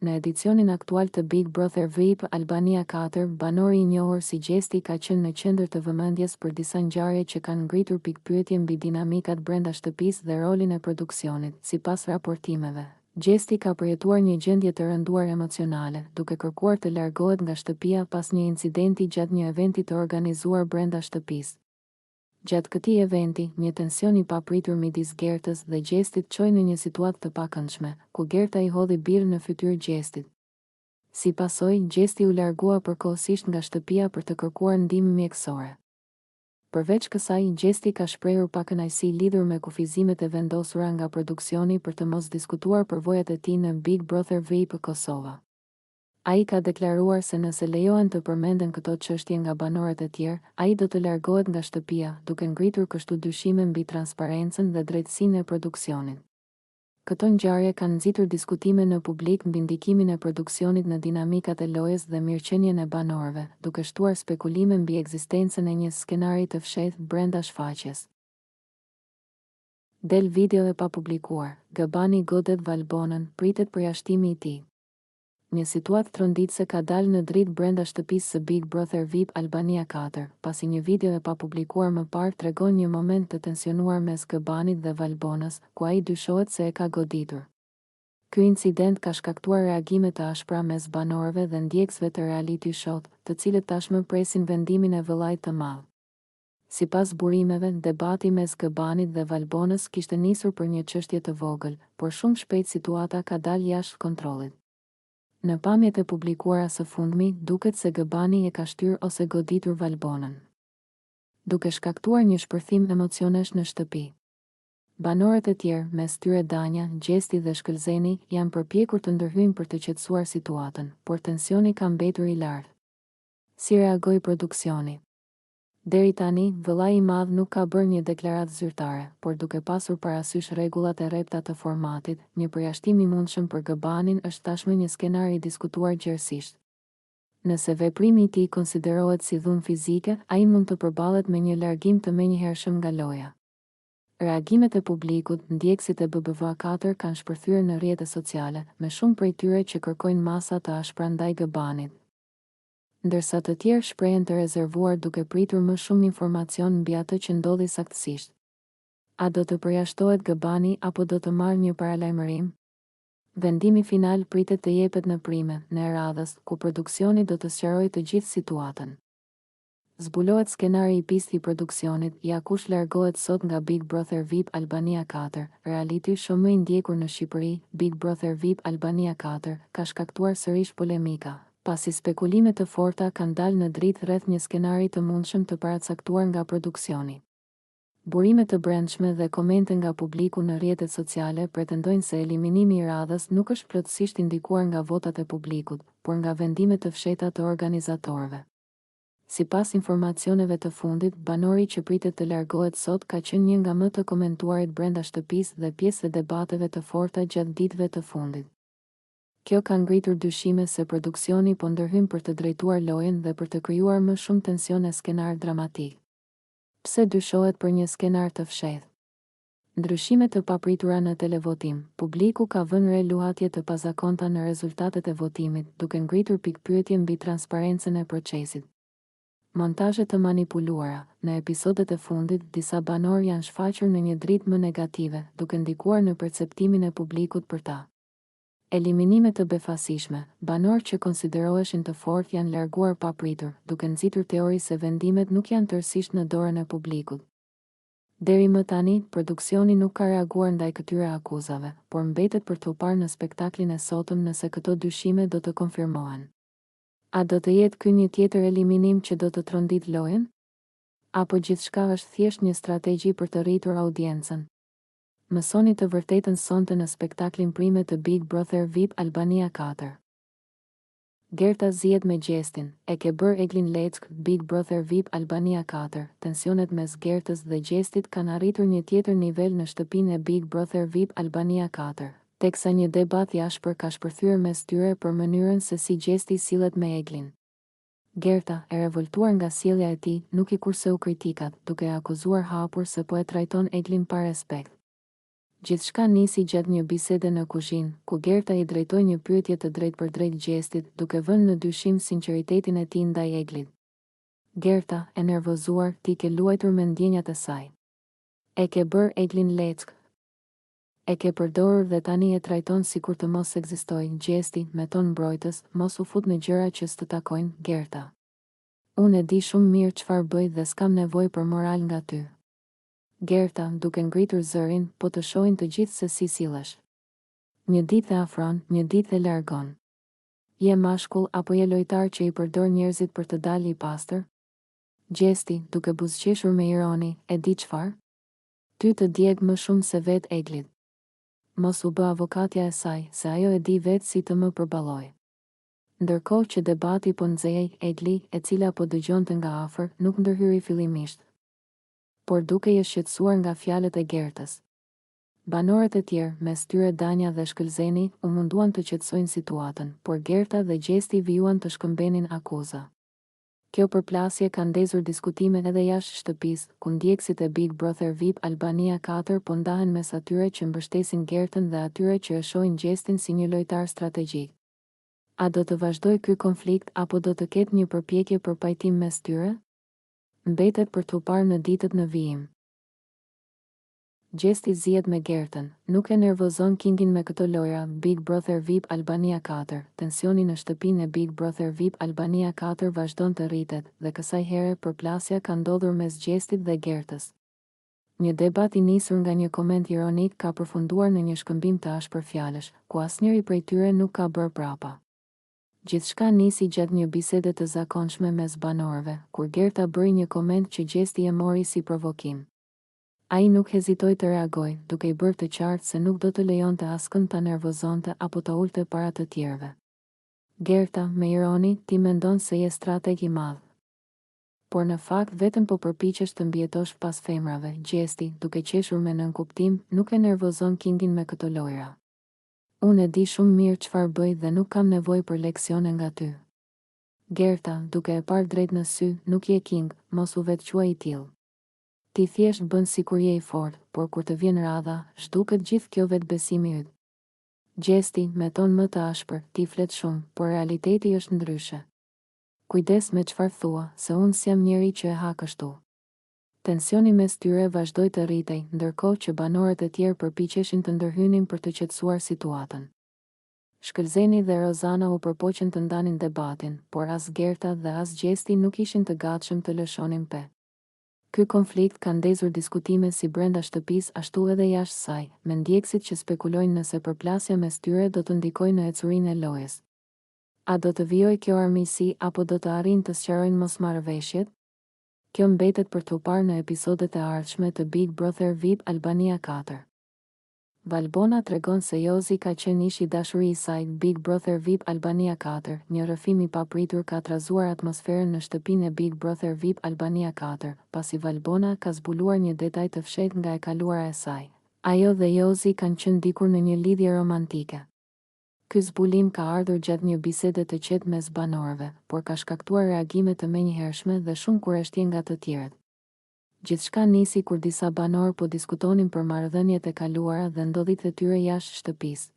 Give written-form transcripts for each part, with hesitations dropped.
Në edicionin aktual të Big Brother VIP Albania 4, banori i njohur si Gjesti ka qenë në qendër të vëmendjes për disa ngjarje që kanë ngritur pikpyetje mbi dinamikat brenda shtëpisë dhe rolin e produksionit. Sipas raportimeve, Gjesti ka përjetuar një gjendje të rënduar emocionale, duke kërkuar të largohet nga shtëpia pas një incidenti gjatë një eventi të organizuar brenda shtëpisë. Gjatë këtij eventi, një tension i papritur midis Gertës dhe Gjestit çoi në një situatë të pakëndshme, ku Gerta i hodhi birë në fytyrë Gjestit. Si pasojë, Gjesti u largua përkohësisht nga shtëpia për të kërkuar ndihmë mjekësore. Përveç kësaj, Gjesti ka shprehur pakënaqësi lidhur me kufizimet e vendosura nga produksioni për të mos diskutuar përvojat e tij në Big Brother VIP Kosova. Ai ka deklaruar se nëse lejohen të përmenden këto çështje nga banorët e tjerë, ai do të largohet nga shtëpia, duke ngritur kështu dyshime mbi transparencën dhe drejtësinë e produksionit. Këto ngjarje kanë nxitur diskutime në publik mbi ndikimin e produksionit në dinamikat e lojës dhe mirëqenien e banorëve, duke shtuar spekulime mbi ekzistencën e një skenari të fshehtë brenda shfaqjes. Del video e papublikuar. Gabani godet Valbonën, pritet përjashtimi i tij. Një situatë tronditëse ka dalë në dritë brenda shtëpisë së Big Brother VIP Albania 4, pasi një video e papublikuar më parë tregon një moment të tensionuar mes Gabanit dhe Valbonës, ku ai dyshohet se e ka goditur. Ky incident ka shkaktuar reagime të ashpra mes banorëve dhe ndjekësve të reality show, të cilët tashmë presin vendimin e vëllait të madh. Sipas burimeve, debati mes Gabanit dhe Valbonës kishte nisur për një çështje të vogël, por shumë shpejt situata ka dalë jashtë kontrollit. Në pamjet e publikuara së fundmi, duket se Gabani e ka shtyr ose goditur Valbonën, duke shkaktuar një shpërthim emocionesh në shtëpi. Banorët e tjerë, mes tyre Danja, Gjesti dhe Shkëlzeni, janë përpjekur të ndërhyjnë për të qetësuar situatën, por tensioni ka mbetur i lartë. Si reagoi produksioni? Deri tani, vëllai i madh nuk ka bërë një deklaratë zyrtare, por duke pasur parasysh rregullat e rrepta të formatit, një përjashtim i mundshëm për Gabanin është tashmë një skenar i diskutuar gjerësisht. Nëse veprimi i tij konsiderohet si dhunë fizike, ai mund të përballet me një largim të menjëhershëm nga loja. Reagimet e publikut, ndjekësit e BBVA4 kanë shpërthyer në rrjetet sociale, me shumë prej tyre që kërkojnë masa të ashpra ndaj Gabanit, ndërsa të tjerë shprehen të rezervuar duke pritur më shumë informacion mbi atë që ndodhi saktësisht. A do të përjashtohet Gabani apo do të marrë një paralajmërim? Vendimi final pritet të jepet në prime, në radhës, ku produksioni do të sqarojë të gjithë situatën. Zbulohet skenari i pistë i produksionit, ja kush largohet sot nga Big Brother VIP Albania 4, reality show më i ndjekur në Shqipëri. Big Brother VIP Albania 4 ka shkaktuar sërish polemika, pasi spekulime të forta kanë dalë në dritë rreth një skenari të mundshëm të paracaktuar nga produksioni. Burime të brendshme dhe komente nga publiku në rrjetet sociale pretendojnë se eliminimi i radhës nuk është plotësisht i ndikuar nga votat e publikut, por nga vendimet të fshehta të organizatorëve. Sipas informacioneve të fundit, banori që pritet të largohet sot ka qenë një nga më të komentuarit brenda shtëpisë dhe pjesë e debateve të forta gjatë ditëve të fundit. Kjo ka ngritur dyshime se produksioni po ndërhyn për të drejtuar lojën dhe për të krijuar më shumë tension e skenar dramatik. Pse dyshohet për një skenar të fshehtë? Ndryshime të papritura në televotim. Publiku ka vënë re luhatje të pazakonta në rezultatet e votimit, duke ngritur pikpyetje mbi transparencën e procesit. Montazhe të manipuluara. Në episodet e fundit, disa banorë janë shfaqur në një dritë më negative, duke ndikuar në perceptimin e publikut për ta. Eliminime të befasishme. Banorë që konsideroheshin të fortë janë larguar papritur, duke nxitur teori se vendimet nuk janë tërësisht në dorën e publikut. Deri më tani, produksioni nuk ka reaguar ndaj këtyre akuzave, por mbetet për t'u parë në spektaklin e sotëm nëse këto dyshime do të konfirmohen. A do të jetë ky një tjetër eliminim që do të tronditë lojën? Apo gjithçka është thjesht një strategji për të rritur audiencën? Mësoni të vërtetën sonte në spektaklin prime të Big Brother VIP Albania 4. Gerta zihet me Gjestin. E ke bërë Eglin Leck. Big Brother VIP Albania 4. Tensionet mes Gertës dhe Gjestit kanë arritur një tjetër nivel në shtëpinë e Big Brother VIP Albania 4, teksa një debat i ashpër ka shpërthyer mes tyre për mënyrën se si Gjesti sillet me Eglin. Gerta, e revoltuar nga sjellja e tij, nuk i kurseu kritikat, duke e akuzuar hapur se po e trajton Eglin pa respekt. Gjithçka nisi gjatë një bisede në kuzhinë, ku Gerta i drejtoi një pyetje të drejtë për drejtë Gjestit, duke vënë në dyshim sinqeritetin e tij ndaj Eglit. Gerta, e nervozuar, ti ke luajtur me ndjenjat e saj. E ke bërë Eglin leckë. E ke përdorur dhe tani e trajton sikur të mos ekzistojë. Gjesti, me ton mbrojtës, mos u fut në gjëra që s'të takojnë, Gerta. Unë e di shumë mirë çfarë bëj dhe s'kam nevojë për moral nga ty. Gerta, duke ngritur zërin, po të shohin të gjithë se si sillesh. Një ditë e afron, një ditë e largon. Je mashkull apo je lojtar që i përdor njerëzit për të dalë i pastër? Gjesti, duke buzëqeshur me ironi, e di çfarë? Ty të djeg më shumë se vetë Eglit. Mos u bë avokatja e saj, se ajo e di vetë si të më përballoj. Ndërkohë që debati po nxehej, Egli, e cila po dëgjonte nga afër, nuk ndërhyri fillimisht, por duke i shqetësuar nga fjalët e Gertës. Banorët e tjerë, mes tyre Danja dhe Shkëlzeni, u munduan të qetësojnë situatën, por Gerta dhe Gjesti vijuan të shkëmbenin akuza. Kjo përplasje ka ndezur diskutime edhe jashtë shtëpisë, ku ndjekësit e Big Brother VIP Albania 4 po ndahen mes atyre që mbështesin Gertën dhe atyre që e shohin Gjestin si një lojtar strategjik. A do të vazhdoj ky konflikt apo do të ketë një përpjekje për pajtim mes tyre? Mbetet për t'u parë në ditët në vijim. Gjesti zihet me Gertën, nuk e nervozon Kingin me këto lojra. Big Brother VIP Albania 4. Tensioni në shtëpinë e Big Brother VIP Albania 4 vazhdon të rritet, dhe kësaj here përplasja ka ndodhur mes Gjestit dhe Gertës. Një debat i nisur nga një koment ironik ka përfunduar në një shkëmbim të ashpër fjalësh, ku asnjëri prej tyre nuk ka bërë prapa. Gjithçka nisi gjatë një bisede të zakonshme mes banorëve, kur Gerta bëri një koment që Gjesti e mori si provokim. Ai nuk hezitoi të reagojë, duke i bërë të qartë se nuk do të lejonte askënd ta nervozonte apo ta ulte para të tjerëve. Gerta, me ironi, ti mendon se je strateg i madh. Por në fakt vetëm po përpiqesh të mbijetosh pas femrave. Gjesti, duke qeshur me nënkuptim, nuk e nervozon Kingin me këto lojra. Unë e di shumë mirë çfarë bëj dhe nuk kam nevojë për leksione nga ty. Gerta, duke e parë drejt në sy, nuk je King, mos u vetquaj i tillë. Ti thjesht bën sikur je i fortë, por kur të vjen radha, zhduket gjithë kjo vetbesimi yt. Gjesti, me ton më të ashpër, ti flet shumë, por realiteti është ndryshe. Kujdes me çfarë thua, se unë s'jam njeri që e ha kështu. Tensioni mes tyre vazhdoi të rritej, ndërkohë që banorët e tjerë përpiqeshin të ndërhynin për të qetësuar situatën. Shkëlzeni dhe Rozana u përpoqën të ndanin debatin, por as Gerta dhe as Gjesti nuk ishin të gatshëm të lëshonin pe. Ky konflikt ka ndezur diskutime si brenda shtëpisë ashtu edhe jashtë saj, me ndjekësit që spekulojnë nëse përplasja mes tyre do të ndikojë në ecurinë e lojës. A do të vijojë kjo armiqësi apo do të arrijnë të sqarojnë mosmarrëveshjet? Kjo mbetet për t'u parë në episodet e ardhshme të Big Brother VIP Albania 4. Valbona tregon se Jozi ka qenë ish i dashurisë saj. Big Brother VIP Albania 4, një rrëfim i papritur ka trazuar atmosferën në shtëpinë e Big Brother VIP Albania 4, pasi Valbona ka zbuluar një detaj të fshehtë nga e kaluara e saj. Ajo dhe Jozi kanë qenë dikur në një lidhje romantike. Ky zbulim ka ardhur gjatë një bisede të qetë mes banorëve, por ka shkaktuar reagime të menjëhershme dhe shumë kurreshtje nga të tjerët. Gjithçka nisi kur disa banorë po diskutonin për marrëdhëniet e kaluara dhe ndodhit e tyre jashtë shtëpisë.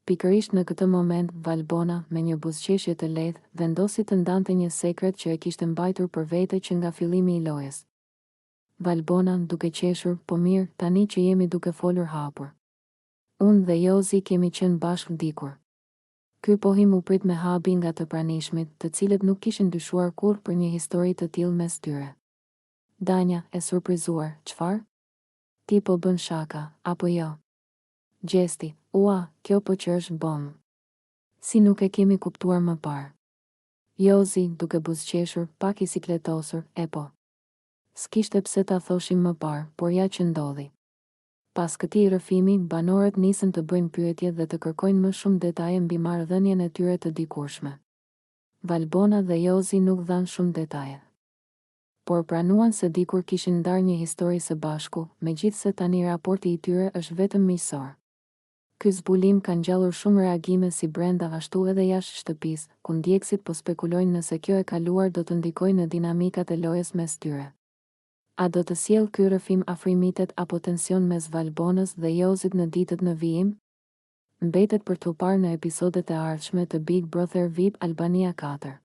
Pikërisht në këtë moment, Valbona, me një buzëqeshje të lehtë, vendosi të ndante një sekret që e kishte mbajtur për vete që nga fillimi i lojës. Valbona, duke qeshur, po mirë, tani që jemi duke folur hapur. Unë dhe Jozi kemi qenë bashkë dikur. Ky pohim u prit me habi nga të pranishmit, të cilët nuk kishin dyshuar kurrë për një histori të tillë mes tyre. Danja, e surprizuar, çfarë? Ti po bën shaka, apo jo? Gjesti, ua, kjo po që është bomë. Si nuk e kemi kuptuar më parë. Jozi, duke buzëqeshur, pak i sikletosur, e po. S'kishte pse ta thoshim më parë, por ja që ndodhi. Pas këtij rrëfimi, banorët nisën të bëjnë pyetje dhe të kërkojnë më shumë detaje mbi marrëdhënien e tyre të dikurshme. Valbona dhe Jozi nuk dhanë shumë detaje, por pranuan se dikur kishin ndarë një histori së bashku, megjithse tani raporti i tyre është vetëm miqësor. Ky zbulim ka ngjallur shumë reagime si brenda ashtu edhe jashtë shtëpisë, ku ndjekësit po spekulojnë nëse kjo e kaluar do të ndikojë në dinamikat e lojës mes tyre. A do të sjell ky rrëfim afrimitet apo tension mes Valbonës dhe Jozit në ditët në vijim? Mbetet për t'u parë në episodet e ardhshme të Big Brother VIP Albania 4.